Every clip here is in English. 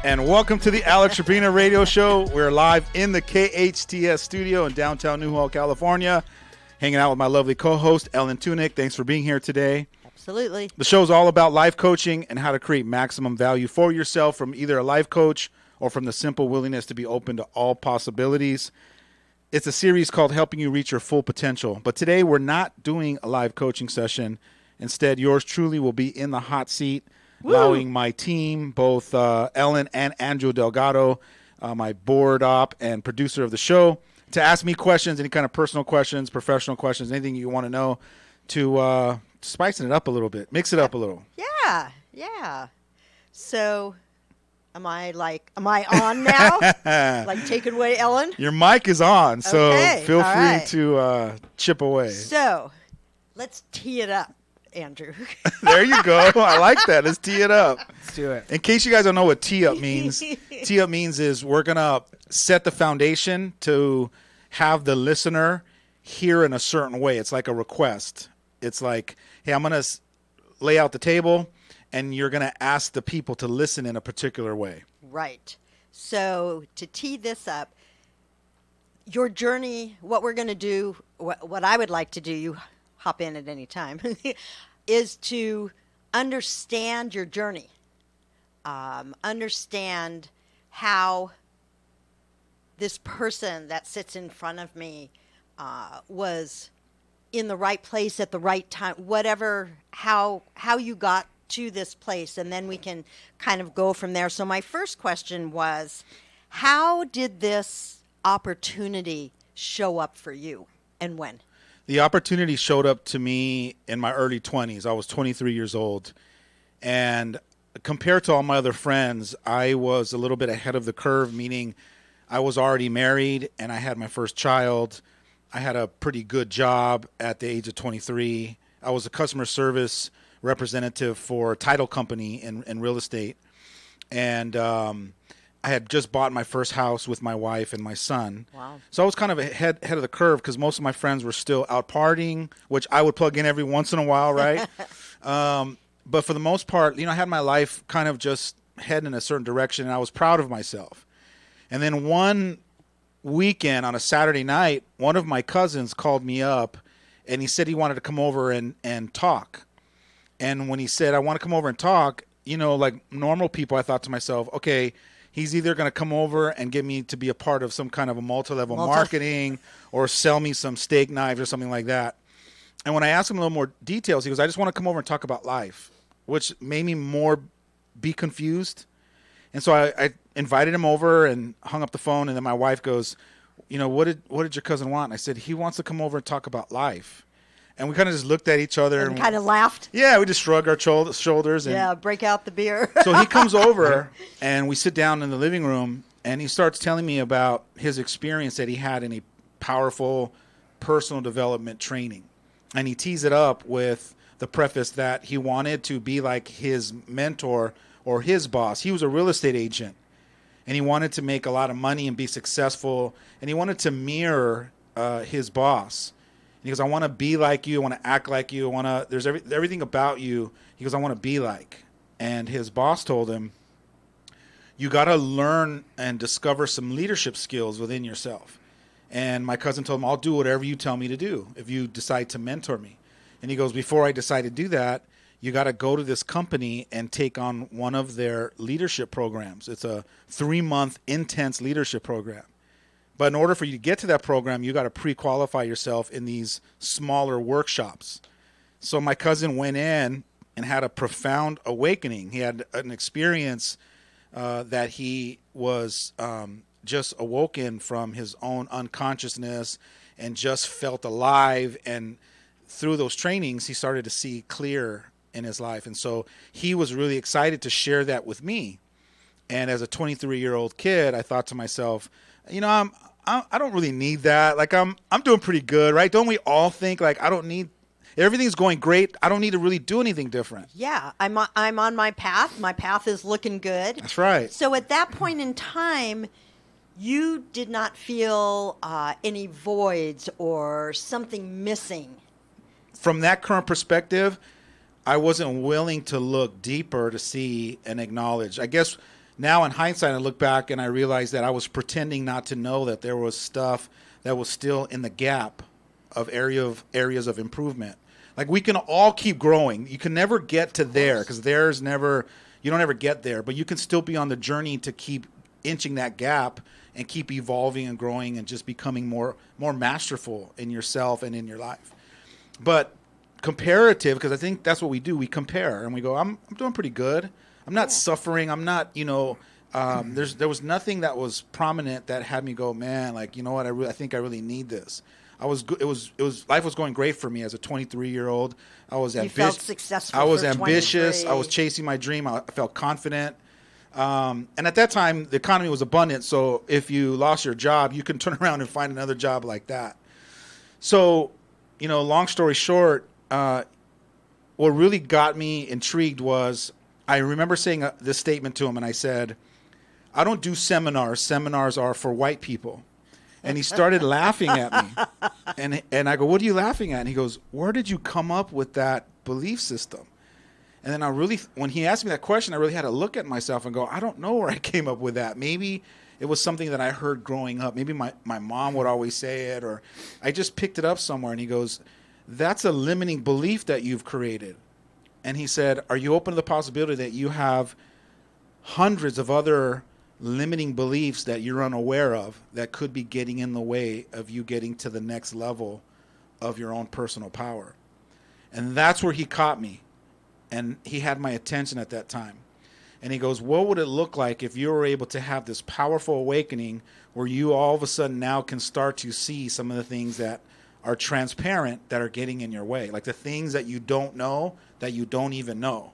And welcome to the Alex Urbina radio show. We're live in the KHTS studio in downtown Newhall, California, hanging out with my lovely co-host, Ellen Tunick. Thanks for being here today. Absolutely. The show's all about life coaching and how to create maximum value for yourself from either a life coach or from the simple willingness to be open to all possibilities. It's a series called Helping You Reach Your Full Potential. But today we're not doing a live coaching session. Instead, yours truly will be in the hot seat, allowing my team, both Ellen and Andrew Delgado, my board op and producer of the show, to ask me questions, any kind of personal questions, professional questions, anything you want to know, to spicing it up a little bit, mix it up a little. Yeah. So, am I on now? Like, take it away, Ellen? Your mic is on, so Okay, feel free right. to chip away. So, let's tee it up, Andrew. There you go. I like that. Let's tee it up. Let's do it. In case you guys don't know what tee up means, tee up means is we're going to set the foundation to have the listener hear in a certain way. It's like a request. It's like, hey, I'm going to lay out the table, and you're going to ask the people to listen in a particular way. Right. So, to tee this up, your journey, what we're going to do, what I would like to do, you hop in at any time, is to understand your journey. Understand how this person that sits in front of me was in the right place at the right time, whatever, how you got to this place, and then we can kind of go from there. So my first question was, how did this opportunity show up for you, and when? The opportunity showed up to me in my early 20s. I was 23 years old, and compared to all my other friends, I was a little bit ahead of the curve, meaning I was already married and I had my first child. I had a pretty good job at the age of 23. I was a customer service representative for a title company in real estate. And I had just bought my first house with my wife and my son. Wow. So I was kind of ahead of the curve because most of my friends were still out partying, which I would plug in every once in a while, right? But for the most part, I had my life kind of just heading in a certain direction, and I was proud of myself. And then one weekend on a Saturday night, one of my cousins called me up, and he said he wanted to come over and talk. And when he said, I want to come over and talk, like normal people, I thought to myself, okay, he's either going to come over and get me to be a part of some kind of a multi-level marketing or sell me some steak knives or something like that. And when I asked him a little more details, he goes, I just want to come over and talk about life, which made me more be confused. And so I invited him over and hung up the phone. And then my wife goes, what did your cousin want? And I said, he wants to come over and talk about life. And we kind of just looked at each other. and kind of laughed. Yeah, we just shrugged our shoulders. And break out the beer. so he comes over, and we sit down in the living room, and he starts telling me about his experience that he had in a powerful personal development training. And he tees it up with the preface that he wanted to be like his mentor or his boss. He was a real estate agent, and he wanted to make a lot of money and be successful, and he wanted to mirror his boss. He goes, I want to be like you. I want to act like you. There's everything about you. He goes, I want to be like. And his boss told him, you got to learn and discover some leadership skills within yourself. And my cousin told him, I'll do whatever you tell me to do if you decide to mentor me. And he goes, before I decide to do that, you got to go to this company and take on one of their leadership programs. It's a 3-month intense leadership program. But in order for you to get to that program, you got to pre-qualify yourself in these smaller workshops. So my cousin went in and had a profound awakening. He had an experience that he was just awoken from his own unconsciousness and just felt alive. And through those trainings, he started to see clear in his life. And so he was really excited to share that with me. And as a 23-year-old kid, I thought to myself, I don't really need that. Like I'm doing pretty good, right? Don't we all think like I don't need everything's going great. I don't need to really do anything different. Yeah, I'm on my path. My path is looking good. That's right. So at that point in time, you did not feel any voids or something missing. From that current perspective, I wasn't willing to look deeper to see and acknowledge. I guess Now in hindsight, I look back and I realize that I was pretending not to know that there was stuff that was still in the gap of areas of improvement. Like we can all keep growing. You can never get to there because you don't ever get there, but you can still be on the journey to keep inching that gap and keep evolving and growing and just becoming more masterful in yourself and in your life. But comparative, because I think that's what we do. We compare and we go, I'm doing pretty good. I'm not suffering. I'm not, there was nothing that was prominent that had me go, man, like, you know what? I think I really need this. I was good. Life was going great for me as a 23-year-old. I was ambitious. You felt successful. I was for ambitious. 23. I was chasing my dream. I felt confident. And at that time, the economy was abundant. So if you lost your job, you can turn around and find another job like that. So, long story short, what really got me intrigued was I remember saying this statement to him, and I said, I don't do seminars. Seminars are for white people. And he started laughing at me. And I go, what are you laughing at? And he goes, where did you come up with that belief system? And then when he asked me that question, I really had to look at myself and go, I don't know where I came up with that. Maybe it was something that I heard growing up. Maybe my mom would always say it, or I just picked it up somewhere. And he goes, that's a limiting belief that you've created. And he said, are you open to the possibility that you have hundreds of other limiting beliefs that you're unaware of that could be getting in the way of you getting to the next level of your own personal power? And that's where he caught me. And he had my attention at that time. And he goes, what would it look like if you were able to have this powerful awakening where you all of a sudden now can start to see some of the things that are transparent that are getting in your way, like the things that you don't know, that you don't even know.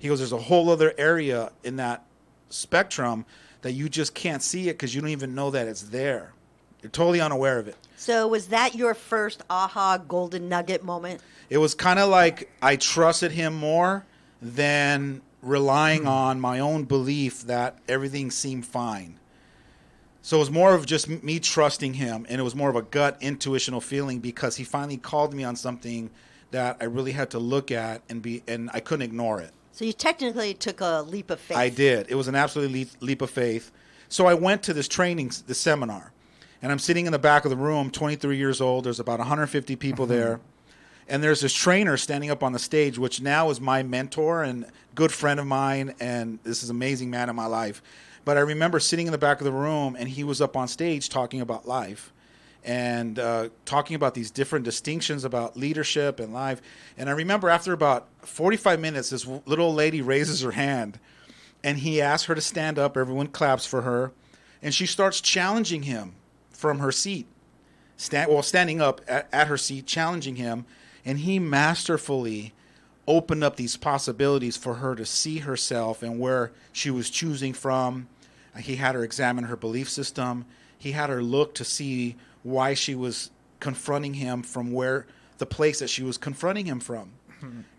He goes, there's a whole other area in that spectrum that you just can't see it because you don't even know that it's there. You're totally unaware of it. So was that your first aha golden nugget moment? It was kind of like I trusted him more than relying on my own belief that everything seemed fine. So it was more of just me trusting him, and it was more of a gut intuitional feeling because he finally called me on something that I really had to look at and I couldn't ignore it. So you technically took a leap of faith. I did. It was an absolute leap of faith. So I went to this seminar, and I'm sitting in the back of the room, 23 years old. There's about 150 people there. And there's this trainer standing up on the stage, which now is my mentor and good friend of mine, and this is an amazing man in my life. But I remember sitting in the back of the room, and he was up on stage talking about life and talking about these different distinctions about leadership and life. And I remember after about 45 minutes, this little old lady raises her hand, and he asks her to stand up. Everyone claps for her, and she starts challenging him from her seat, standing up at her seat, challenging him. And he masterfully opened up these possibilities for her to see herself and where she was choosing from. He had her examine her belief system. He had her look to see why she was confronting him from where the place that she was confronting him from.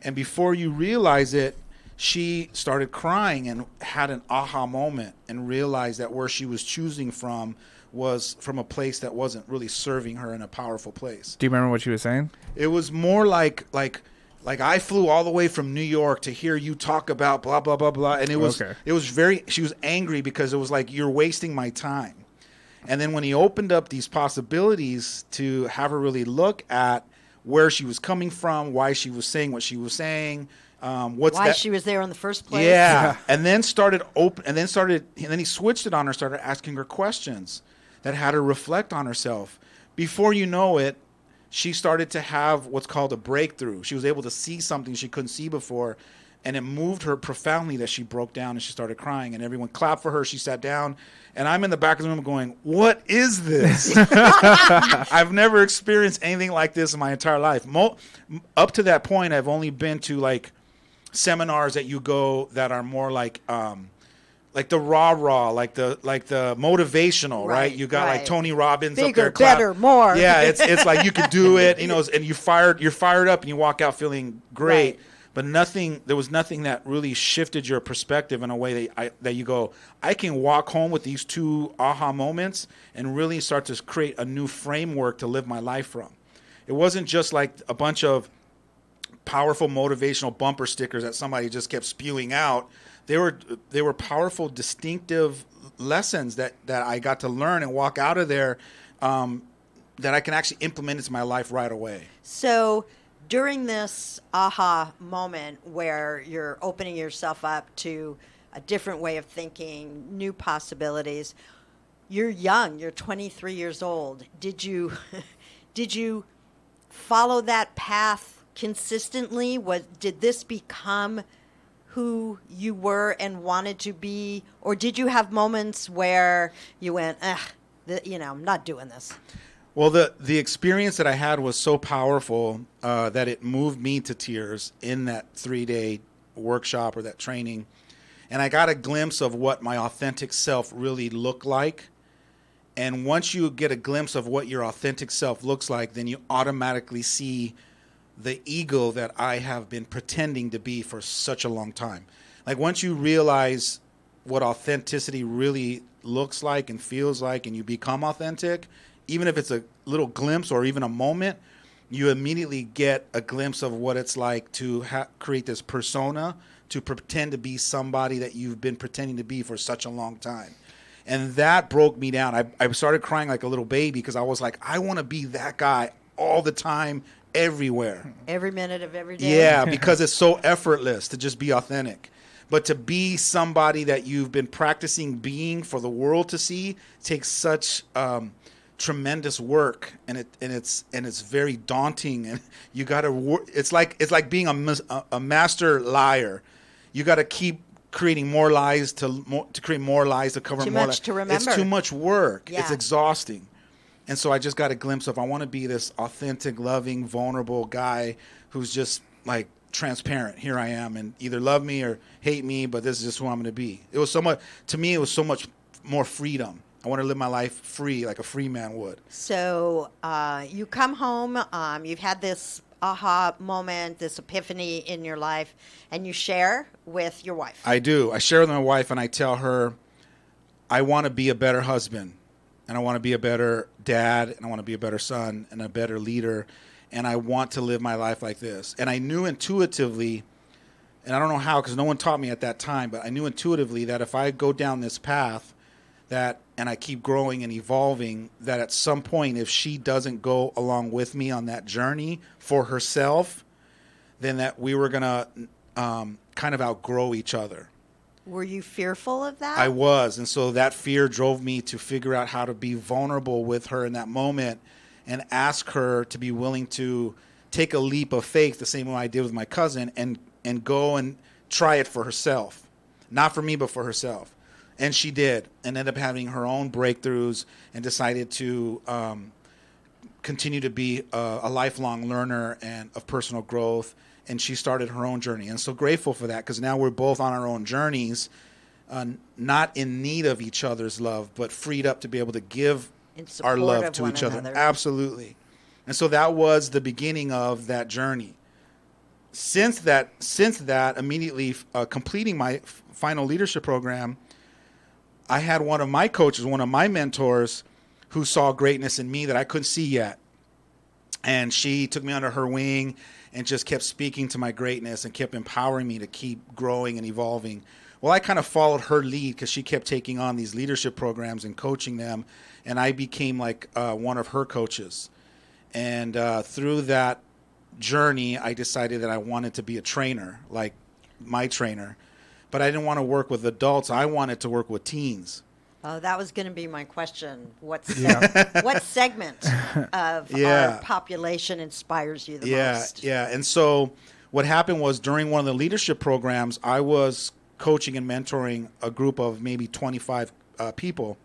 And before you realize it, she started crying and had an aha moment and realized that where she was choosing from was from a place that wasn't really serving her in a powerful place. Do you remember what she was saying? It was more like I flew all the way from New York to hear you talk about blah blah blah blah, and it was she was angry because it was like, you're wasting my time. And then when he opened up these possibilities to have her really look at where she was coming from, why she was saying what she was saying, she was there in the first place. Yeah, and then he switched it on her, started asking her questions that had her reflect on herself. Before you know it, she started to have what's called a breakthrough. She was able to see something she couldn't see before, and it moved her profoundly that she broke down and she started crying, and everyone clapped for her. She sat down, and I'm in the back of the room going, what is this? I've never experienced anything like this in my entire life. Up to that point, I've only been to like seminars that you go that are more like the rah-rah, like the motivational, right? You got like Tony Robbins bigger, up there, better, more. Yeah, it's like you could do it, and you're fired up, and you walk out feeling great. Right. But there was nothing that really shifted your perspective in a way that you go, I can walk home with these two aha moments and really start to create a new framework to live my life from. It wasn't just like a bunch of powerful motivational bumper stickers that somebody just kept spewing out they were powerful, distinctive lessons that I got to learn and walk out of there, that I can actually implement into my life right away. So during this aha moment where you're opening yourself up to a different way of thinking, new possibilities, you're young, you're 23 years old. Did you did you follow that path consistently? Did this become who you were and wanted to be, or did you have moments where you went, I'm not doing this? Well, the experience that I had was so powerful that it moved me to tears in that 3-day workshop or that training. And I got a glimpse of what my authentic self really looked like. And once you get a glimpse of what your authentic self looks like, then you automatically see the ego that I have been pretending to be for such a long time. Like once you realize what authenticity really looks like and feels like, and you become authentic, even if it's a little glimpse or even a moment, you immediately get a glimpse of what it's like to create this persona, to pretend to be somebody that you've been pretending to be for such a long time. And that broke me down. I started crying like a little baby because I was like, I want to be that guy all the time, everywhere. Every minute of every day? Yeah, because it's so effortless to just be authentic. But to be somebody that you've been practicing being for the world to see takes such tremendous work, and it's very daunting, and you got to it's like being a master liar. You got to keep creating more lies to create more lies to cover too more much lies. To remember. It's too much work. Yeah. It's exhausting. And so I just got a glimpse of, I want to be this authentic, loving, vulnerable guy who's just like transparent. Here I am, and either love me or hate me, but this is just who I'm going to be. It was so much, to me, it was so much more freedom. I want to live my life free, like a free man would. So you come home, you've had this aha moment, this epiphany in your life, and you share with your wife. I do. I share with my wife, and I tell her, I want to be a better husband, and I want to be a better dad, and I want to be a better son and a better leader, and I want to live my life like this. And I knew intuitively, and I don't know how because no one taught me at that time, but I knew intuitively that if I go down this path, and I keep growing and evolving, that at some point, if she doesn't go along with me on that journey for herself, then that we were going to kind of outgrow each other. Were you fearful of that? I was. And so that fear drove me to figure out how to be vulnerable with her in that moment and ask her to be willing to take a leap of faith the same way I did with my cousin and go and try it for herself. Not for me, but for herself. And she did, and ended up having her own breakthroughs and decided to continue to be a lifelong learner and of personal growth. And she started her own journey. And so grateful for that, because now we're both on our own journeys, not in need of each other's love, but freed up to be able to give our love to each other. Absolutely. And so that was the beginning of that journey. Since that, immediately completing my final leadership program, I had one of my coaches, one of my mentors, who saw greatness in me that I couldn't see yet. And she took me under her wing and just kept speaking to my greatness and kept empowering me to keep growing and evolving. Well, I kind of followed her lead because she kept taking on these leadership programs and coaching them. And I became like one of her coaches. And through that journey, I decided that I wanted to be a trainer, like my trainer. But I didn't want to work with adults. I wanted to work with teens. Oh, that was going to be my question. What segment of our population inspires you the most? Yeah. And so what happened was, during one of the leadership programs, I was coaching and mentoring a group of maybe 25 people.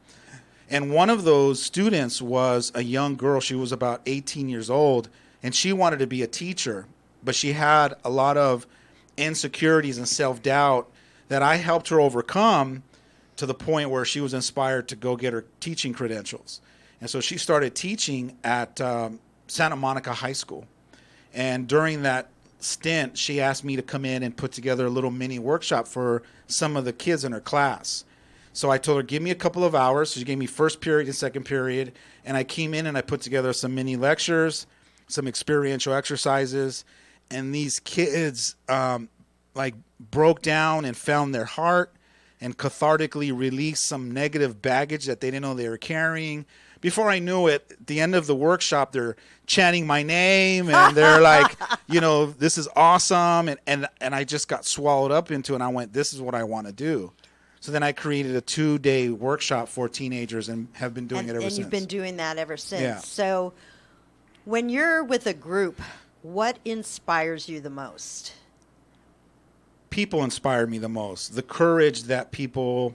And one of those students was a young girl. She was about 18 years old, and she wanted to be a teacher. But she had a lot of insecurities and self-doubt that I helped her overcome, to the point where she was inspired to go get her teaching credentials. And so she started teaching at Santa Monica High School. And during that stint, she asked me to come in and put together a little mini workshop for some of the kids in her class. So I told her, give me a couple of hours. So she gave me first period and second period. And I came in and I put together some mini lectures, some experiential exercises. And these kids, like broke down and found their heart and cathartically released some negative baggage that they didn't know they were carrying. Before I knew it, at the end of the workshop, they're chanting my name and they're like, this is awesome. And I just got swallowed up into it. And I went, this is what I want to do. So then I created a 2-day workshop for teenagers and have been doing it ever since. And you've been doing that ever since. Yeah. So when you're with a group, what inspires you the most? People inspire me the most. The courage that people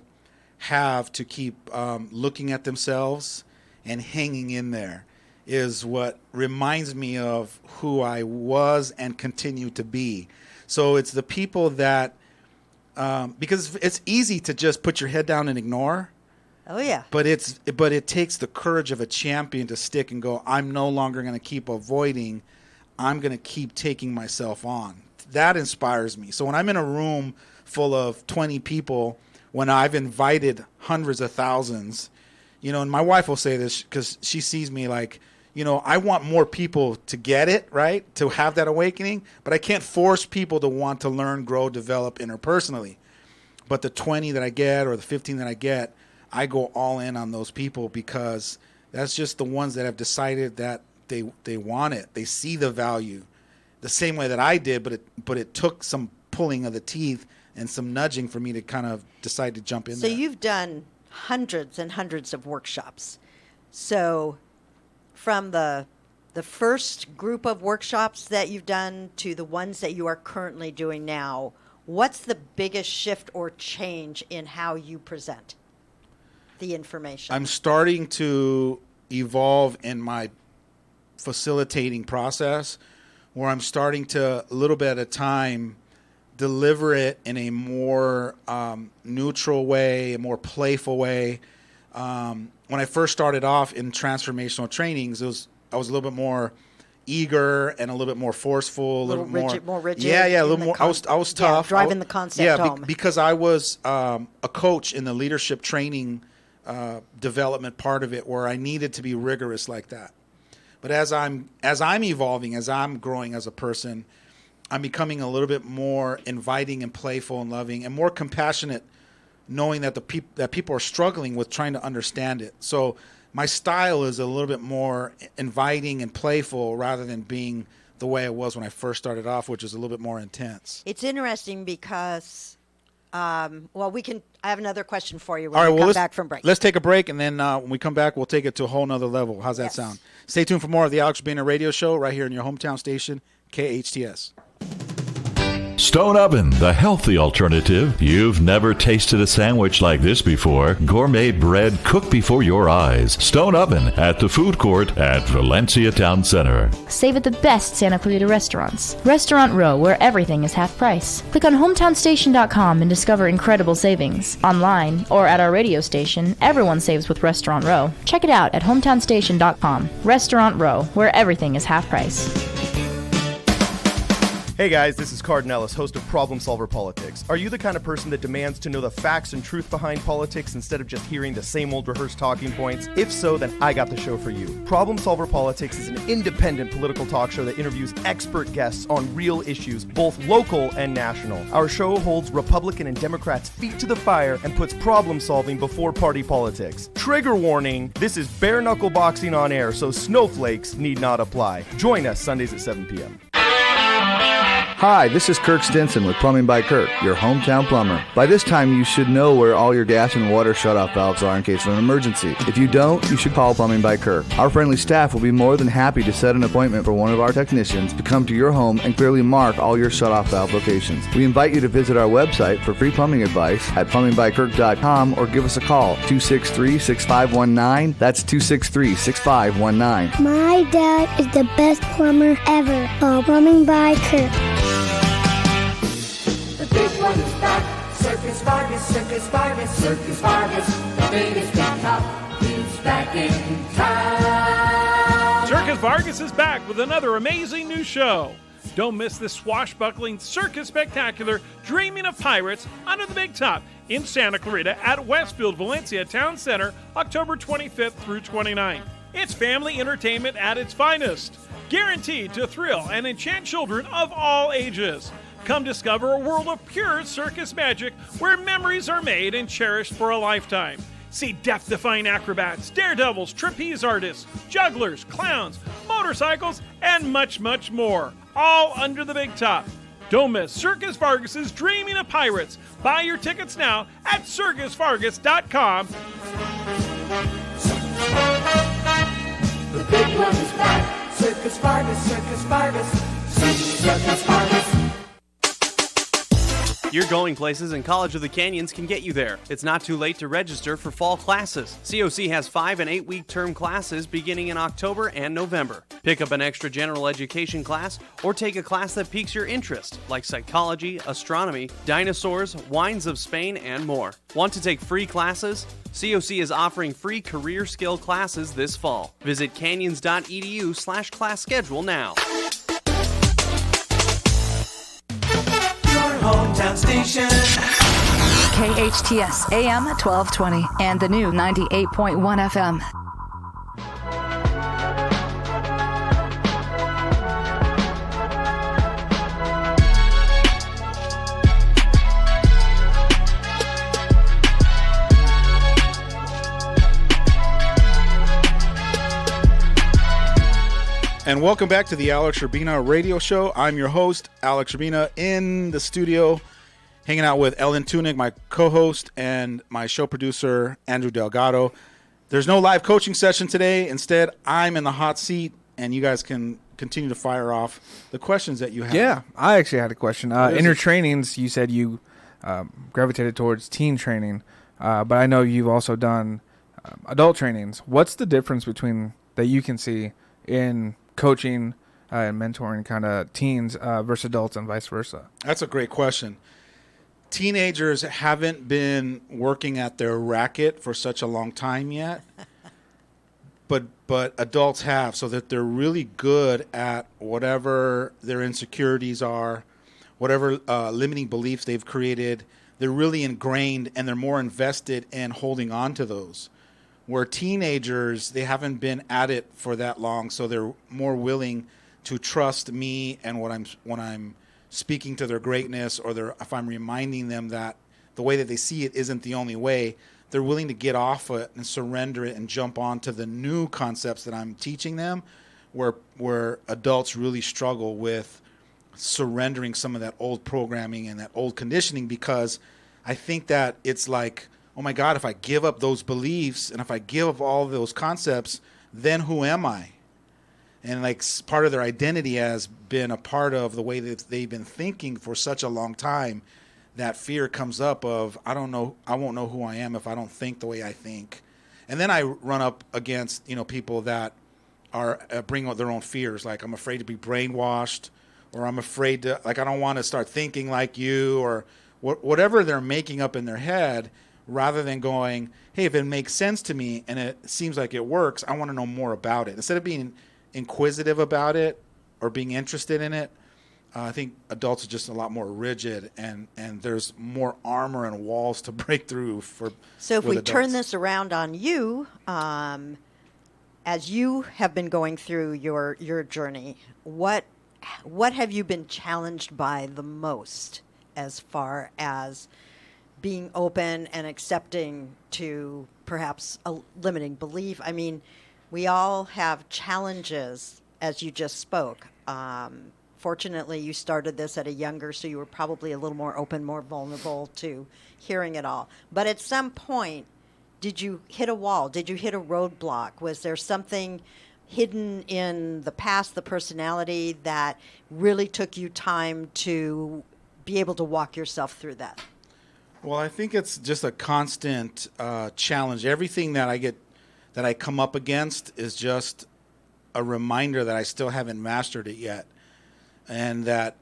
have to keep looking at themselves and hanging in there is what reminds me of who I was and continue to be. So it's the people that, because it's easy to just put your head down and ignore. Oh yeah. But it takes the courage of a champion to stick and go, I'm no longer going to keep avoiding. I'm going to keep taking myself on. That inspires me. So when I'm in a room full of 20 people, when I've invited hundreds of thousands, and my wife will say this because she sees me like, I want more people to get it, right? To have that awakening, but I can't force people to want to learn, grow, develop interpersonally. But the 20 that I get or the 15 that I get, I go all in on those people because that's just the ones that have decided that they want it. They see the value the same way that I did, but it took some pulling of the teeth and some nudging for me to kind of decide to jump in there. So you've done hundreds and hundreds of workshops. So from the first group of workshops that you've done to the ones that you are currently doing now, what's the biggest shift or change in how you present the information? I'm starting to evolve in my facilitating process where I'm starting to, a little bit at a time, deliver it in a more neutral way, a more playful way. When I first started off in transformational trainings, I was a little bit more eager and a little bit more forceful, a little bit more rigid. Yeah, a little more. I was tough. Driving the concept home. Because I was a coach in the leadership training development part of it, where I needed to be rigorous like that. But as I'm evolving, as I'm growing as a person, I'm becoming a little bit more inviting and playful and loving and more compassionate, knowing that that people are struggling with trying to understand it. So my style is a little bit more inviting and playful rather than being the way it was when I first started off, which is a little bit more intense. It's interesting because, I have another question for you when All right, we come back from break. Let's take a break, and then when we come back, we'll take it to a whole nother level. How's that sound? Stay tuned for more of the Alex Urbina Radio Show right here in your hometown station, KHTS. Stone Oven, the healthy alternative. You've never tasted a sandwich like this before. Gourmet bread cooked before your eyes. Stone Oven at the food court at Valencia Town Center. Save at the best Santa Clarita restaurants. Restaurant Row, where everything is half price. Click on hometownstation.com and discover incredible savings. Online or at our radio station, everyone saves with Restaurant Row. Check it out at hometownstation.com. Restaurant Row, where everything is half price. Hey guys, this is Cardinellis, host of Problem Solver Politics. Are you the kind of person that demands to know the facts and truth behind politics instead of just hearing the same old rehearsed talking points? If so, then I got the show for you. Problem Solver Politics is an independent political talk show that interviews expert guests on real issues, both local and national. Our show holds Republican and Democrats' feet to the fire and puts problem solving before party politics. Trigger warning, this is bare knuckle boxing on air, so snowflakes need not apply. Join us Sundays at 7 p.m. Hi, this is Kirk Stinson with Plumbing by Kirk, your hometown plumber. By this time, you should know where all your gas and water shutoff valves are in case of an emergency. If you don't, you should call Plumbing by Kirk. Our friendly staff will be more than happy to set an appointment for one of our technicians to come to your home and clearly mark all your shutoff valve locations. We invite you to visit our website for free plumbing advice at plumbingbykirk.com or give us a call, 263-6519. That's 263-6519. My dad is the best plumber ever. Call Plumbing by Kirk. The big one is back. Circus Vargas, Circus Vargas, Circus Vargas. The biggest big top. He's back in town. Circus Vargas is back with another amazing new show. Don't miss this swashbuckling circus spectacular Dreaming of Pirates Under the Big Top in Santa Clarita at Westfield Valencia Town Center, October 25th through 29th. It's family entertainment at its finest, guaranteed to thrill and enchant children of all ages. Come discover a world of pure circus magic where memories are made and cherished for a lifetime. See death-defying acrobats, daredevils, trapeze artists, jugglers, clowns, motorcycles, and much, much more, all under the big top. Don't miss Circus Vargas's Dreaming of Pirates. Buy your tickets now at circusvargas.com. The big one is back. Circus Vargas, Circus Vargas. See Circus Vargas. Your Going Places and College of the Canyons can get you there. It's not too late to register for fall classes. COC has 5 and 8 week term classes beginning in October and November. Pick up an extra general education class or take a class that piques your interest, like psychology, astronomy, dinosaurs, wines of Spain, and more. Want to take free classes? COC is offering free career skill classes this fall. Visit canyons.edu/class schedule now. Hometown station. KHTS AM 1220 and the new 98.1 FM. And welcome back to the Alex Urbina radio show. I'm your host, Alex Urbina, in the studio, hanging out with Ellen Tunick, my co-host, and my show producer, Andrew Delgado. There's no live coaching session today. Instead, I'm in the hot seat, and you guys can continue to fire off the questions that you have. Yeah, I actually had a question. In your trainings, you said you gravitated towards teen training, but I know you've also done adult trainings. What's the difference between that you can see in coaching and mentoring kind of teens versus adults and vice versa? That's a great question. Teenagers haven't been working at their racket for such a long time yet, but adults have, so that they're really good at whatever their insecurities are, whatever limiting beliefs they've created. They're really ingrained and they're more invested in holding on to those. Where teenagers, they haven't been at it for that long, so they're more willing to trust me and when I'm speaking to their greatness, or if I'm reminding them that the way that they see it isn't the only way, they're willing to get off it and surrender it and jump onto the new concepts that I'm teaching them, where adults really struggle with surrendering some of that old programming and that old conditioning, because I think that it's like, oh my God, if I give up those beliefs and if I give up all of those concepts, then who am I? And like part of their identity has been a part of the way that they've been thinking for such a long time. That fear comes up of, I won't know who I am if I don't think the way I think. And then I run up against, people that are bring out their own fears. Like, I'm afraid to be brainwashed, or I'm afraid to, I don't want to start thinking like you, or whatever they're making up in their head. Rather than going, hey, if it makes sense to me and it seems like it works, I want to know more about it. Instead of being inquisitive about it or being interested in it, I think adults are just a lot more rigid, and there's more armor and walls to break through So if we adults. turn this around on you, as you have been going through your journey, what have you been challenged by the most as far as being open and accepting to perhaps a limiting belief? I mean, we all have challenges, as you just spoke. Fortunately, you started this at a younger, so you were probably a little more open, more vulnerable to hearing it all. But at some point, did you hit a wall? Did you hit a roadblock? Was there something hidden in the past, the personality, that really took you time to be able to walk yourself through that? Well, I think it's just a constant challenge. Everything that I come up against is just a reminder that I still haven't mastered it yet, and that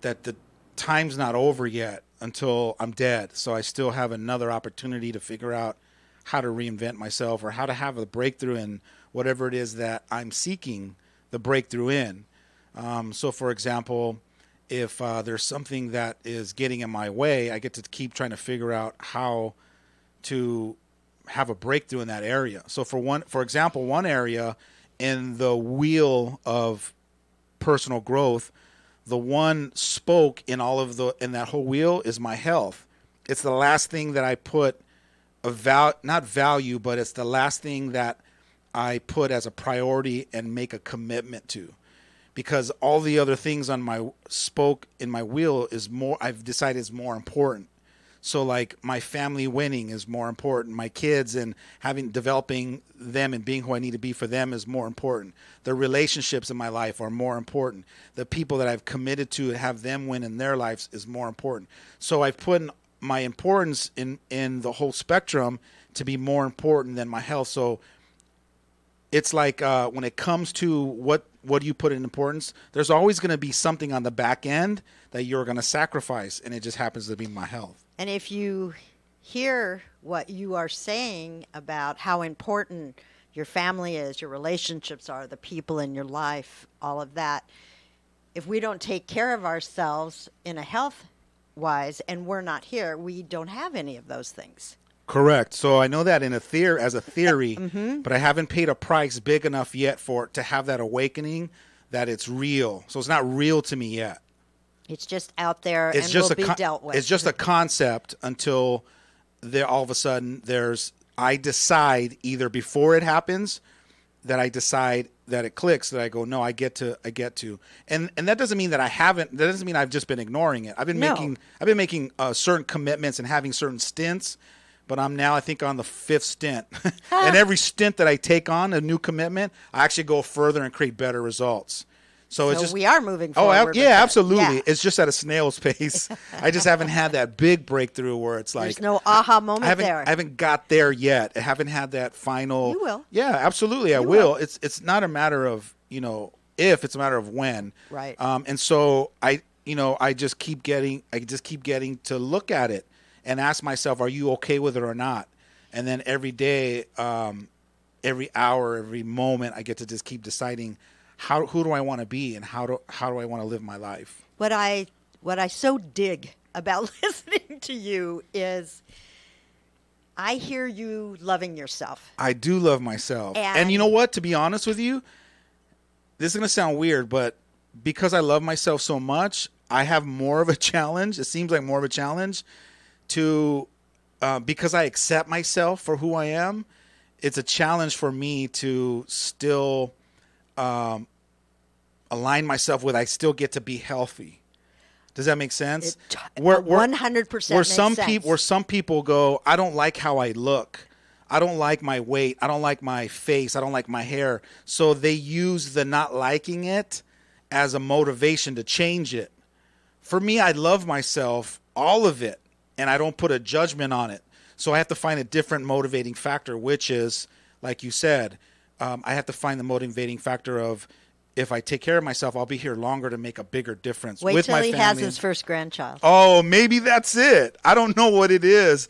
the time's not over yet until I'm dead. So I still have another opportunity to figure out how to reinvent myself, or how to have a breakthrough in whatever it is that I'm seeking the breakthrough in. So, for example, if there's something that is getting in my way, I get to keep trying to figure out how to have a breakthrough in that area. So for example, one area in the wheel of personal growth, the one spoke in that whole wheel is my health. It's the last thing that I put not value, but it's the last thing that I put as a priority and make a commitment to, because all the other things on my spoke in my wheel I've decided is more important. So like my family winning is more important. My kids and developing them and being who I need to be for them is more important. The relationships in my life are more important. The people that I've committed to have them win in their lives is more important. So I've put my importance in the whole spectrum to be more important than my health. So it's like when it comes to what do you put in importance, there's always going to be something on the back end that you're going to sacrifice, and it just happens to be my health. And if you hear what you are saying about how important your family is, your relationships are, the people in your life, all of that, if we don't take care of ourselves in a health-wise and we're not here, we don't have any of those things. Correct. So I know that as a theory, but I haven't paid a price big enough yet to have that awakening that it's real. So it's not real to me yet. It's just out there It's and just will be dealt with. It's just a concept until all of a sudden I decide either before it happens that I decide that it clicks, that I go, no, I get to. And that doesn't mean that that doesn't mean I've just been ignoring it. I've been making certain commitments and having certain stints, but I'm now, I think, on the 5th stint. And every stint that I take on, a new commitment, I actually go further and create better results. So it's just, we are moving forward. Yeah, absolutely. Yeah. It's just at a snail's pace. I just haven't had that big breakthrough where it's like, there's no aha moment there. I haven't got there yet. I haven't had that final. You will. Yeah, absolutely. I will. It's not a matter of, if, it's a matter of when. Right. And so I just keep getting to look at it and ask myself, are you okay with it or not? And then every day, every hour, every moment, I get to just keep deciding who do I want to be and how do I want to live my life. What I so dig about listening to you is I hear you loving yourself. I do love myself. And you know what? To be honest with you, this is going to sound weird, but because I love myself so much, I have more of a challenge. It seems like more of a challenge to, because I accept myself for who I am, it's a challenge for me to still align myself with I still get to be healthy. Does that make sense? 100% where some people go, I don't like how I look. I don't like my weight. I don't like my face. I don't like my hair. So they use the not liking it as a motivation to change it. For me, I love myself, all of it, and I don't put a judgment on it. So I have to find a different motivating factor, which is, like you said, I have to find the motivating factor of, if I take care of myself, I'll be here longer to make a bigger difference with my family. Wait till he has his first grandchild. Oh, maybe that's it. I don't know what it is,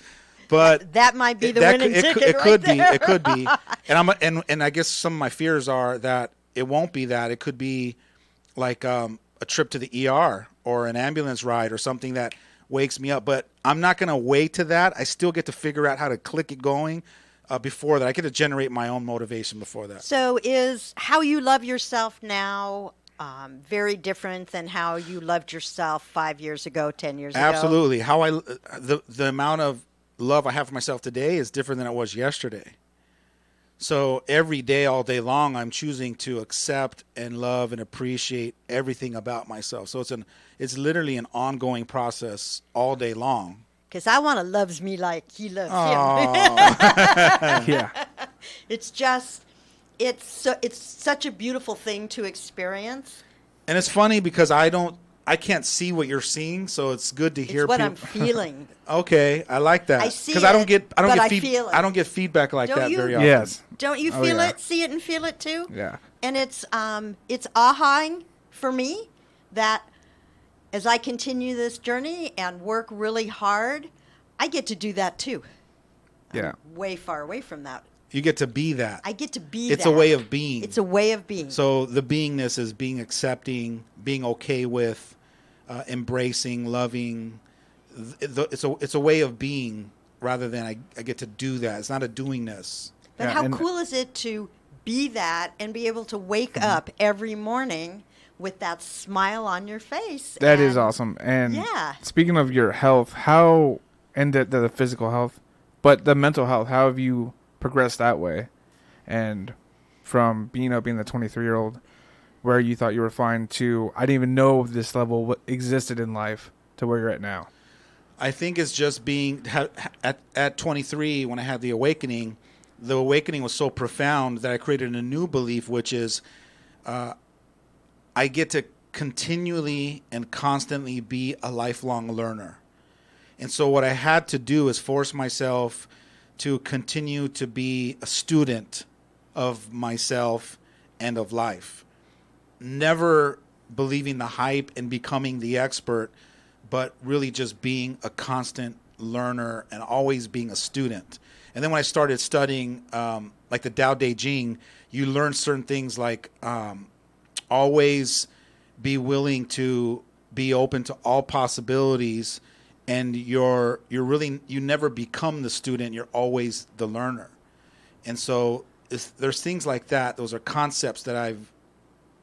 but that might be the winning ticket. It could be. It could be. And I guess some of my fears are that it won't be that. It could be like a trip to the ER or an ambulance ride or something that wakes me up. But I'm not going to wait to that. I still get to figure out how to click it going. Before that, I get to generate my own motivation before that. So is how you love yourself now very different than how you loved yourself 5 years ago, 10 years ago? Absolutely. The amount of love I have for myself today is different than it was yesterday. So every day, all day long, I'm choosing to accept and love and appreciate everything about myself. So it's literally an ongoing process all day long. Because I want to loves me like he loves him. Yeah. It's such a beautiful thing to experience. And it's funny because I can't see what you're seeing, so it's good to hear. It's what I'm feeling. Okay, I like that. I see it, because I don't get feedback like don't that you? very often. Yes. Don't you feel it, see it, and feel it too? Yeah. And it's ahaing for me that as I continue this journey and work really hard, I get to do that too. Yeah. I'm way far away from that. You get to be that. I get to be It's that. a way of being. It's a way of being. So the beingness is being accepting, being okay with, embracing, loving. It's a way of being rather than I get to do that. It's not a doingness. But how cool is it to be that and be able to wake up every morning with that smile on your face. That is awesome. And speaking of your health, how, and the physical health, but the mental health, how have you progressed that way? And from being the 23-year-old where you thought you were fine to, I didn't even know this level existed in life, to where you're at now. I think it's just being at 23 when I had the awakening was so profound that I created a new belief, which is I get to continually and constantly be a lifelong learner. And so what I had to do is force myself to continue to be a student of myself and of life. Never believing the hype and becoming the expert, but really just being a constant learner and always being a student. And then when I started studying like the Tao Te Ching, you learn certain things like always be willing to be open to all possibilities, and you never become the student, you're always the learner. And so there's things like that. Those are concepts that I've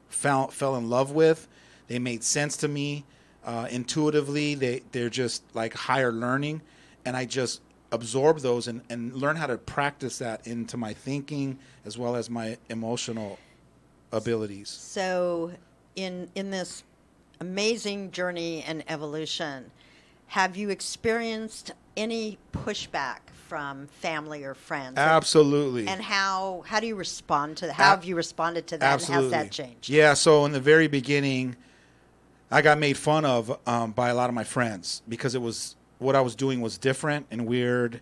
fell in love with. They made sense to me intuitively. They're just like higher learning, and I just absorb those and learn how to practice that into my thinking as well as my emotional abilities. So in this amazing journey and evolution, have you experienced any pushback from family or friends? Absolutely. And how do you respond to that? How have you responded to that? Absolutely. And has that changed? Yeah, so in the very beginning, I got made fun of by a lot of my friends because what I was doing was different and weird.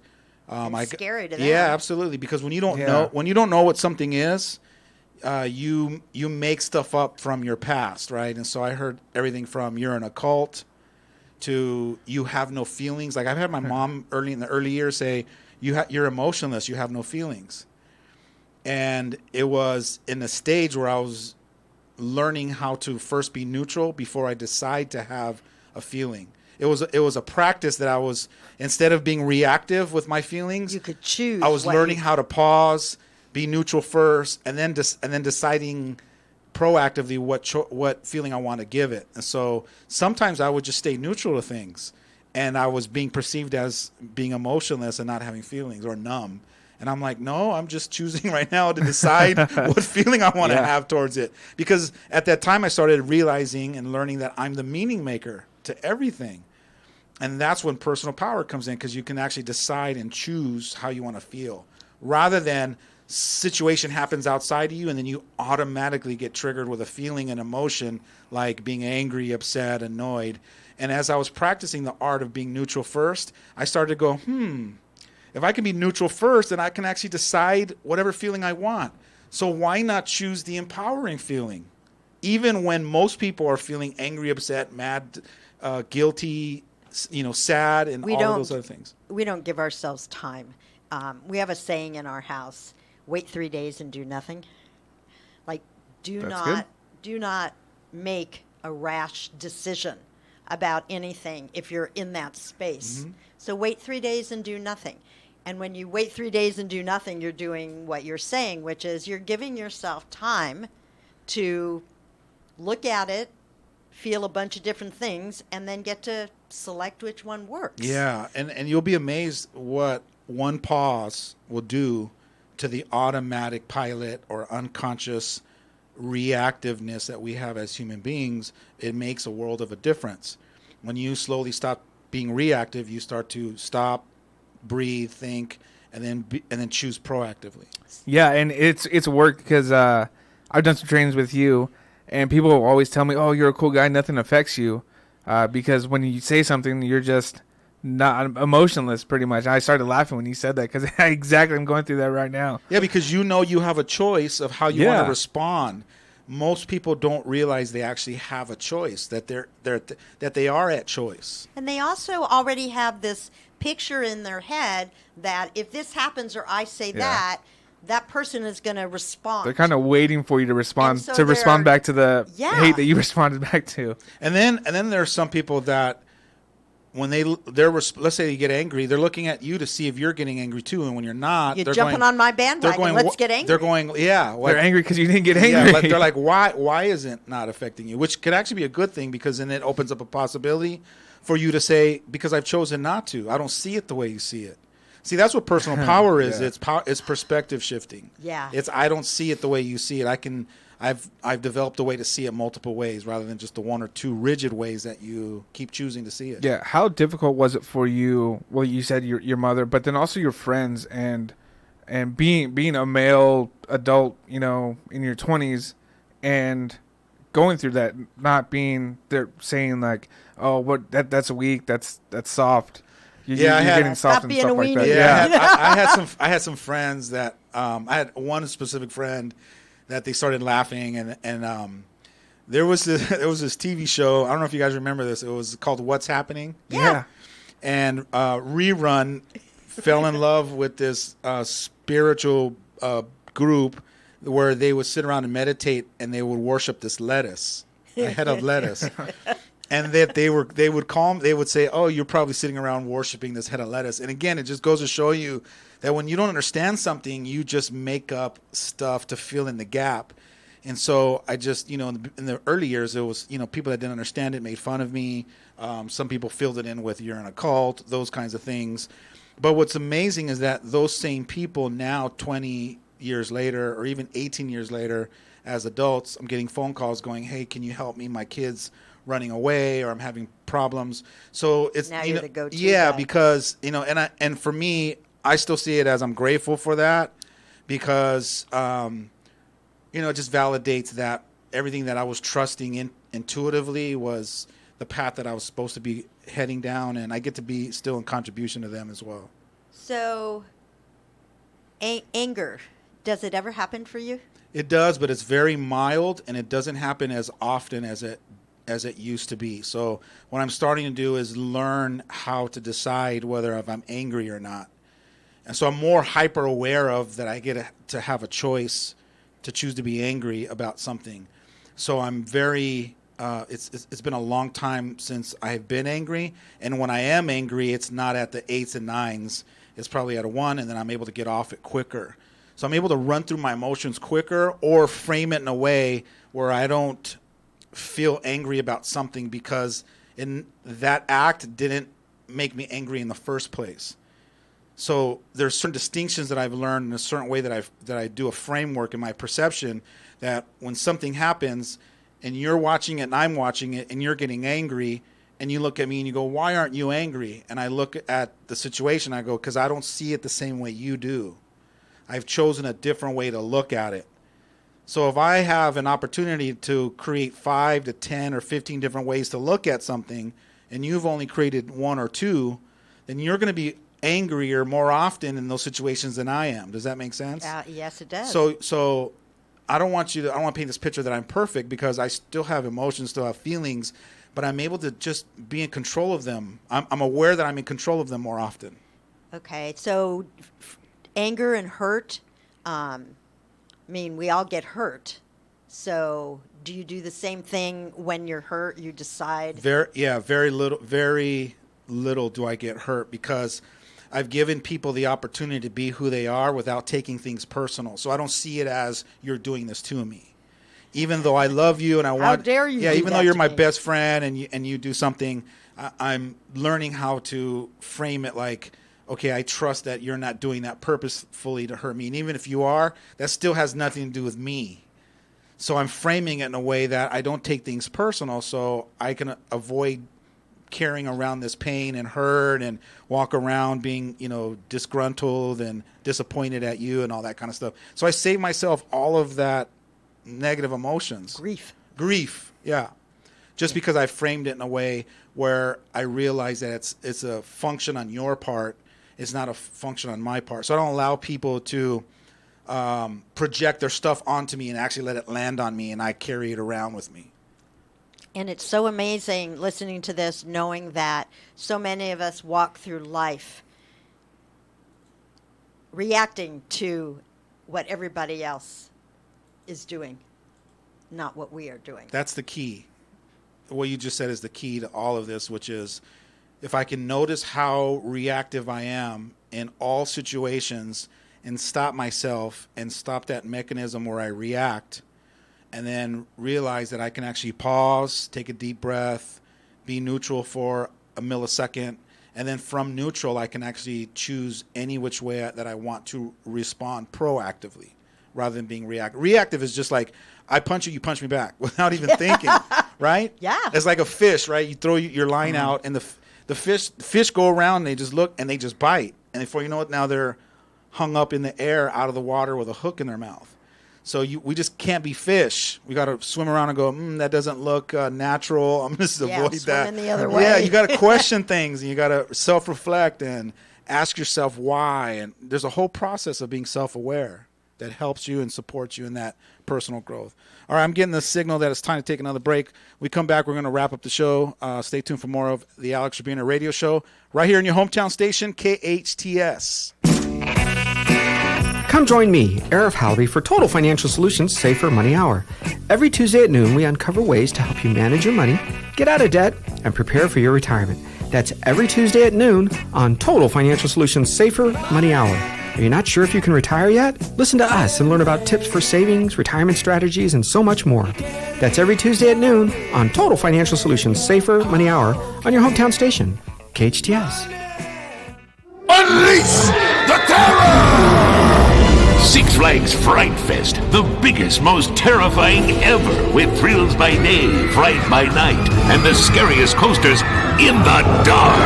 Scary to them. Yeah, absolutely. Because when you don't know what something is, you make stuff up from your past, right? And so I heard everything from you're in a cult to you have no feelings. Like I've had my mom in the early years say you're emotionless, you have no feelings. And it was in the stage where I was learning how to first be neutral before I decide to have a feeling. It was a practice that I was, instead of being reactive with my feelings, you could choose. I was learning how to pause, be neutral first, and then deciding proactively what feeling I want to give it. And so sometimes I would just stay neutral to things, and I was being perceived as being emotionless and not having feelings or numb. And I'm like, no, I'm just choosing right now to decide what feeling I want to have towards it. Because at that time I started realizing and learning that I'm the meaning maker to everything. And that's when personal power comes in, because you can actually decide and choose how you want to feel, rather than situation happens outside of you and then you automatically get triggered with a feeling and emotion like being angry, upset, annoyed. And as I was practicing the art of being neutral first, I started to go, if I can be neutral first, then I can actually decide whatever feeling I want. So why not choose the empowering feeling? Even when most people are feeling angry, upset, mad, guilty, sad, and all of those other things. We don't give ourselves time. We have a saying in our house: wait 3 days and do nothing. Like, do not make a rash decision about anything if you're in that space. Mm-hmm. So wait 3 days and do nothing. And when you wait 3 days and do nothing, you're doing what you're saying, which is you're giving yourself time to look at it, feel a bunch of different things, and then get to select which one works. Yeah, and you'll be amazed what one pause will do to the automatic pilot or unconscious reactiveness that we have as human beings. It makes a world of a difference. When you slowly stop being reactive, you start to stop, breathe, think, and then choose proactively. Yeah, and it's work, because I've done some trainings with you, and people always tell me, "Oh, you're a cool guy. Nothing affects you," because when you say something, you're just not emotionless, pretty much. I started laughing when you said that, because exactly, I'm going through that right now. Yeah, because you have a choice of how you want to respond. Most people don't realize they actually have a choice, that they are at choice. And they also already have this picture in their head that if this happens or I say that person is going to respond. They're kind of waiting for you to respond, so respond back to the hate that you responded back to. And then there are some people that let's say you get angry, they're looking at you to see if you're getting angry too, and when you're not, You're they're jumping on my bandwagon. Let's get angry. They're going, yeah, they're angry because you didn't get angry. Yeah, they're like, why is it not affecting you? Which could actually be a good thing, because then it opens up a possibility for you to say, because I've chosen not to. I don't see it the way you see it. See, that's what personal power is. Yeah. It's perspective shifting. Yeah. It's I don't see it the way you see it. I've developed a way to see it multiple ways rather than just the one or two rigid ways that you keep choosing to see it. Yeah. How difficult was it for you? Well, you said your mother, but then also your friends and being a male adult, in your 20s, and going through that, not being there saying like, oh, what that's weak, that's soft. You're getting soft and stuff like that. Yeah, I had some friends that I had one specific friend that they started laughing, and there was this TV show. I don't know if you guys remember this. It was called What's Happening. Yeah. And Rerun fell in love with this spiritual group where they would sit around and meditate, and they would worship this lettuce, a head of lettuce. And that they would say, oh, you're probably sitting around worshiping this head of lettuce. And again, it just goes to show you that when you don't understand something, you just make up stuff to fill in the gap. And so I just, in the early years, it was, people that didn't understand it made fun of me. Some people filled it in with you're in a cult, those kinds of things. But what's amazing is that those same people now, 20 years later, or even 18 years later, as adults, I'm getting phone calls going, hey, can you help me? My kid's running away, or I'm having problems. So it's now you're the go-to guy. Because and for me, I still see it as I'm grateful for that, because it just validates that everything that I was trusting intuitively was the path that I was supposed to be heading down, and I get to be still in contribution to them as well. So anger, does it ever happen for you? It does, but it's very mild, and it doesn't happen as often as it used to be. So what I'm starting to do is learn how to decide whether if I'm angry or not. And so I'm more hyper aware of that I get to have a choice to choose to be angry about something. So I'm very, it's been a long time since I have been angry. And when I am angry, it's not at the 8s and 9s. It's probably at a 1, and then I'm able to get off it quicker. So I'm able to run through my emotions quicker, or frame it in a way where I don't feel angry about something because in that act didn't make me angry in the first place. So there's certain distinctions that I've learned in a certain way that I do a framework in my perception, that when something happens and you're watching it and I'm watching it and you're getting angry and you look at me and you go, why aren't you angry? And I look at the situation, I go, because I don't see it the same way you do. I've chosen a different way to look at it. So if I have an opportunity to create 5 to 10 or 15 different ways to look at something, and you've only created 1 or 2, then you're going to be angrier more often in those situations than I am. Does that make sense? Yes, it does. So I don't want to paint this picture that I'm perfect, because I still have emotions, still have feelings, but I'm able to just be in control of them. I'm aware that I'm in control of them more often. Okay, so anger and hurt, we all get hurt. So do you do the same thing when you're hurt? You decide? Very little do I get hurt, because I've given people the opportunity to be who they are without taking things personal. So I don't see it as you're doing this to me. Even though I love you and I want, how dare you? Yeah, do even that though you're to my me? best friend and you do something, I'm learning how to frame it like, okay, I trust that you're not doing that purposefully to hurt me. And even if you are, that still has nothing to do with me. So I'm framing it in a way that I don't take things personal, so I can avoid carrying around this pain and hurt and walk around being, disgruntled and disappointed at you and all that kind of stuff. So I save myself all of that negative emotions. Grief, yeah. Just because I framed it in a way where I realize that it's a function on your part. It's not a function on my part. So I don't allow people to project their stuff onto me and actually let it land on me, and I carry it around with me. And it's so amazing listening to this, knowing that so many of us walk through life reacting to what everybody else is doing, not what we are doing. That's the key. What you just said is the key to all of this, which is if I can notice how reactive I am in all situations and stop myself and stop that mechanism where I react, and then realize that I can actually pause, take a deep breath, be neutral for a millisecond, and then from neutral, I can actually choose any which way that I want to respond proactively rather than being reactive. Reactive is just like, I punch you punch me back without even thinking, right? Yeah. It's like a fish, right? You throw your line out, and the fish go around, and they just look, and they just bite. And before you know it, now they're hung up in the air out of the water with a hook in their mouth. So we just can't be fish. We got to swim around and go, that doesn't look natural. I'm just avoid that. Swim in the other way. Yeah, you got to question things, and you got to self-reflect and ask yourself why. And there's a whole process of being self-aware that helps you and supports you in that personal growth. All right, I'm getting the signal that it's time to take another break. We come back, we're going to wrap up the show. Stay tuned for more of the Alex Urbina Radio Show right here in your hometown station, KHTS. Come join me, Arif Halby, for Total Financial Solutions Safer Money Hour. Every Tuesday at noon, we uncover ways to help you manage your money, get out of debt, and prepare for your retirement. That's every Tuesday at noon on Total Financial Solutions Safer Money Hour. Are you not sure if you can retire yet? Listen to us and learn about tips for savings, retirement strategies, and so much more. That's every Tuesday at noon on Total Financial Solutions Safer Money Hour on your hometown station, KHTS. Unleash the terror! Six Flags Fright Fest, the biggest, most terrifying ever, with thrills by day, fright by night, and the scariest coasters in the dark.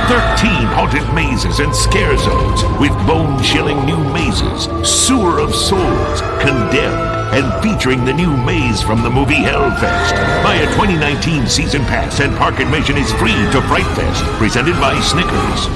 13 haunted mazes and scare zones with bone-chilling new mazes, Sewer of Souls, Condemned, and featuring the new maze from the movie Hellfest. Buy a 2019 season pass and park admission is free to Fright Fest, presented by Snickers.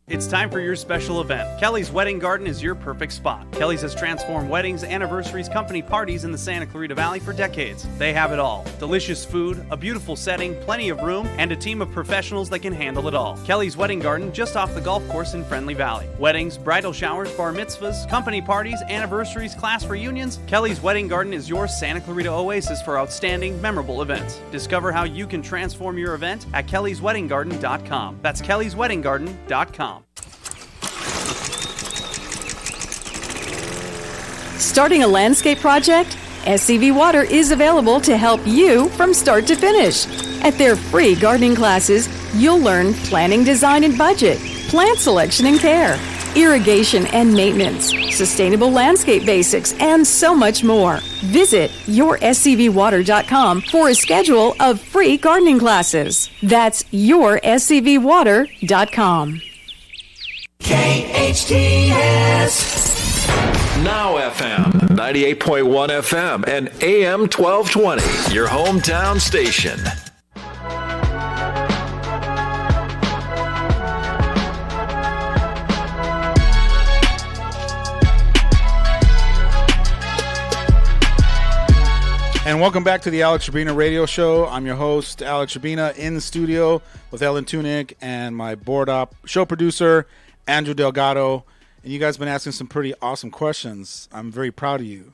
It's time for your special event. Kelly's Wedding Garden is your perfect spot. Kelly's has transformed weddings, anniversaries, company parties in the Santa Clarita Valley for decades. They have it all. Delicious food, a beautiful setting, plenty of room, and a team of professionals that can handle it all. Kelly's Wedding Garden, just off the golf course in Friendly Valley. Weddings, bridal showers, bar mitzvahs, company parties, anniversaries, class reunions. Kelly's Wedding Garden is your Santa Clarita oasis for outstanding, memorable events. Discover how you can transform your event at kellysweddinggarden.com. That's kellysweddinggarden.com. Starting a landscape project? SCV Water is available to help you from start to finish. At their free gardening classes, you'll learn planning, design, and budget, plant selection and care, irrigation and maintenance, sustainable landscape basics, and so much more. Visit yourscvwater.com for a schedule of free gardening classes. That's yourscvwater.com. KHTS. Now FM, 98.1 FM, and AM 1220, your hometown station. And welcome back to the Alex Urbina Radio Show. I'm your host, Alex Urbina, in the studio with Ellen Tunick and my board op show producer, Andrew Delgado. And you guys have been asking some pretty awesome questions. I'm very proud of you.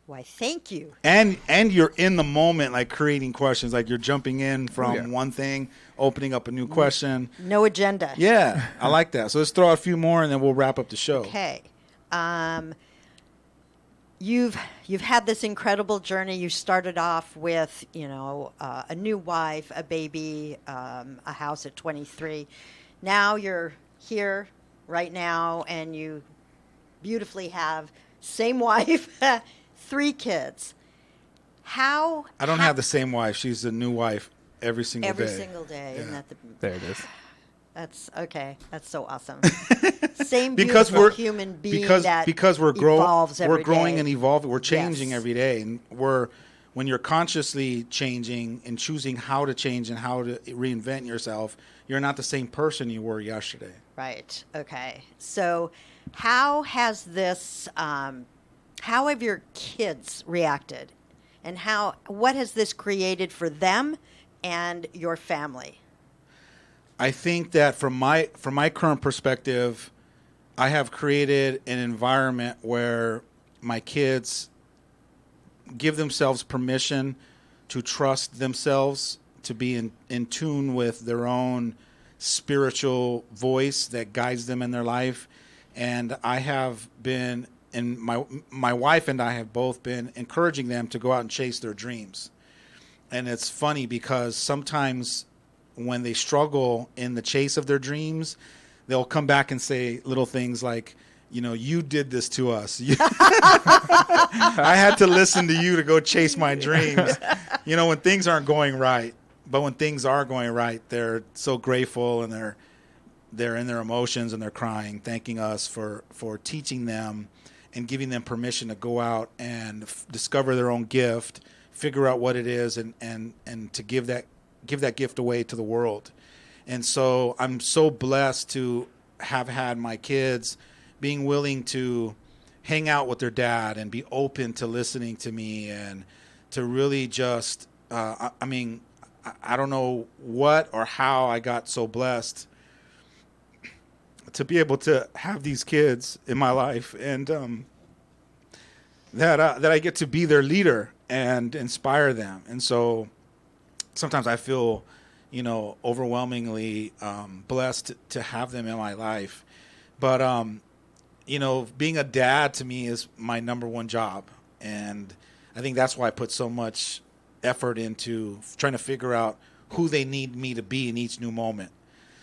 Why, thank you. And you're in the moment, like creating questions, like you're jumping in from one thing, opening up a new question. No agenda. Yeah, I like that. So let's throw out a few more, and then we'll wrap up the show. Okay. You've had this incredible journey. You started off with, a new wife, a baby, a house at 23. Now you're here right now, and you beautifully have same wife, 3 kids. I don't have the same wife. She's a new wife every single day. Every single day. Yeah. Isn't that there it is. That's okay. That's so awesome. Same because beautiful human being because we're evolves every we're growing day. and evolving. We're changing Yes. every day, and when you're consciously changing and choosing how to change and how to reinvent yourself, you're not the same person you were yesterday. Right. Okay. So, how has this? How have your kids reacted, and what has this created for them and your family? I think that from my current perspective, I have created an environment where my kids give themselves permission to trust themselves, to be in tune with their own spiritual voice that guides them in their life. And I have been, and my wife and I have both been encouraging them to go out and chase their dreams. And it's funny because sometimes when they struggle in the chase of their dreams, they'll come back and say little things like, you know, you did this to us. I had to listen to you to go chase my dreams. You know, when things aren't going right. But when things are going right, they're so grateful, and they're in their emotions, and they're crying, thanking us for teaching them and giving them permission to go out and discover their own gift, figure out what it is, and to give that gift away to the world. And so I'm so blessed to have had my kids being willing to hang out with their dad and be open to listening to me, and to really just, I don't know what or how I got so blessed to be able to have these kids in my life, and that I get to be their leader and inspire them. And so sometimes I feel, you know, overwhelmingly blessed to have them in my life. But, you know, being a dad to me is my number one job. And I think that's why I put so much effort into trying to figure out who they need me to be in each new moment.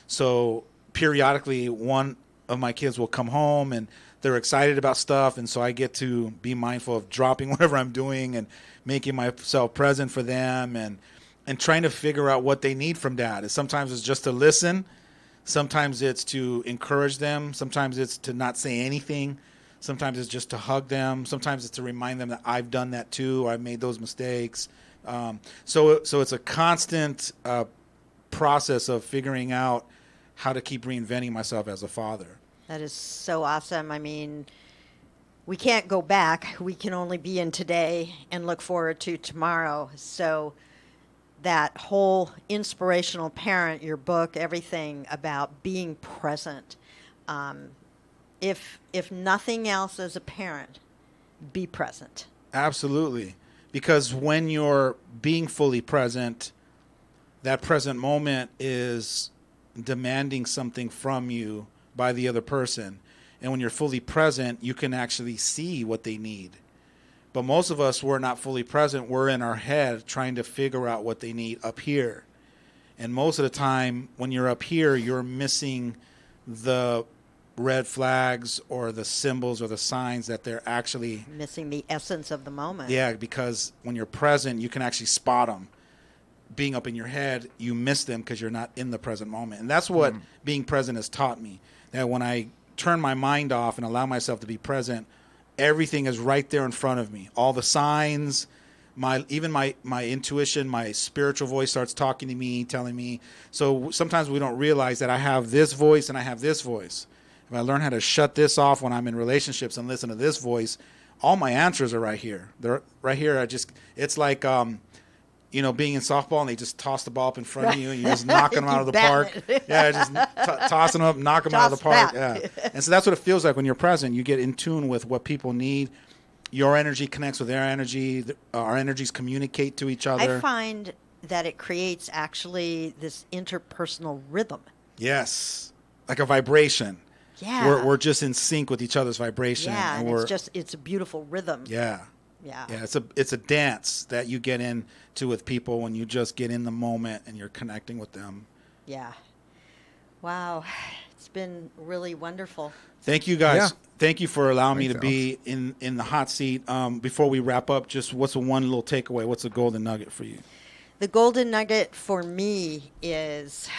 So periodically, one of my kids will come home and they're excited about stuff, and so I get to be mindful of dropping whatever I'm doing and making myself present for them, and trying to figure out what they need from dad. Sometimes it's just to listen, sometimes it's to encourage them, sometimes it's to not say anything, sometimes it's just to hug them, sometimes it's to remind them that I've done that too, I've made those mistakes. So it's a constant process of figuring out how to keep reinventing myself as a father. That is so awesome. I mean, we can't go back. We can only be in today and look forward to tomorrow. So that whole inspirational parent, your book, everything about being present. If nothing else as a parent, be present. Absolutely. Because when you're being fully present, that present moment is demanding something from you by the other person. And when you're fully present, you can actually see what they need. But most of us, we're not fully present. We're in our head trying to figure out what they need up here. And most of the time, when you're up here, you're missing the red flags or the symbols or the signs that they're actually missing the essence of the moment. Yeah, because when you're present, you can actually spot them. Being up in your head, you miss them because you're not in the present moment. And that's what being present has taught me. That when I turn my mind off and allow myself to be present, everything is right there in front of me. All the signs, my intuition, my spiritual voice starts talking to me, telling me. So sometimes we don't realize that I have this voice and I have this voice. If I learn how to shut this off when I'm in relationships and listen to this voice, all my answers are right here. They're right here. It's like, being in softball and they just toss the ball up in front of you and you're just knocking them out of the park. Yeah, just tossing them up, knocking them out of the park. Yeah. And so that's what it feels like when you're present. You get in tune with what people need. Your energy connects with their energy. Our energies communicate to each other. I find that it creates actually this interpersonal rhythm. Yes. Like a vibration. Yeah. We're just in sync with each other's vibration. Yeah, and it's a beautiful rhythm. Yeah. Yeah. Yeah, it's a dance that you get into with people when you just get in the moment and you're connecting with them. Yeah. Wow. It's been really wonderful. Thank you guys. Yeah. Thank you for allowing me to be in the hot seat. Before we wrap up, just what's the one little takeaway? What's the golden nugget for you? The golden nugget for me is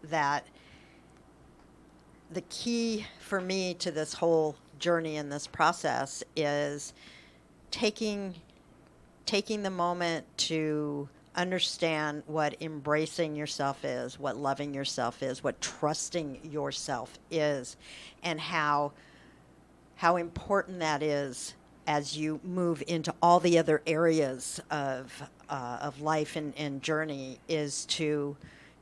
that the key for me to this whole journey and this process is taking the moment to understand what embracing yourself is, what loving yourself is, what trusting yourself is, and how important that is as you move into all the other areas of life and journey, is to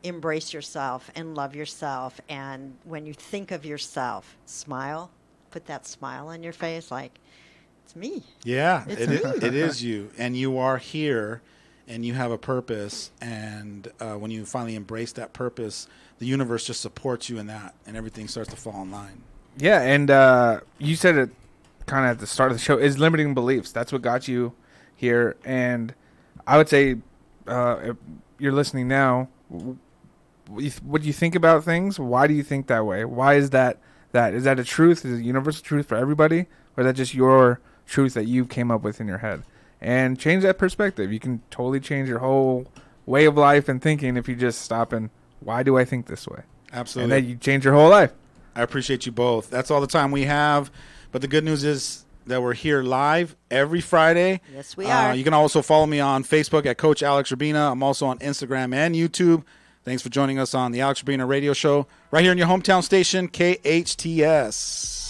embrace yourself and love yourself. And when you think of yourself, smile, put that smile on your face, like, it's me. Yeah, it is you. And you are here and you have a purpose, and when you finally embrace that purpose, the universe just supports you in that, and everything starts to fall in line. Yeah, and you said it kind of at the start of the show, is limiting beliefs. That's what got you here. And I would say, if you're listening now, what do you think about things? Why do you think that way? Why is that? Is that a truth? Is it a universal truth for everybody? Or is that just your truth that you came up with in your head? And change that perspective. You can totally change your whole way of life and thinking if you just stop and, why do I think this way? Absolutely. And then you change your whole life. I appreciate you both. That's all the time we have. But the good news is that we're here live every Friday. Yes, we are. You can also follow me on Facebook at Coach Alex Urbina. I'm also on Instagram and YouTube. Thanks for joining us on the Alex Urbina Radio Show right here in your hometown station, KHTS.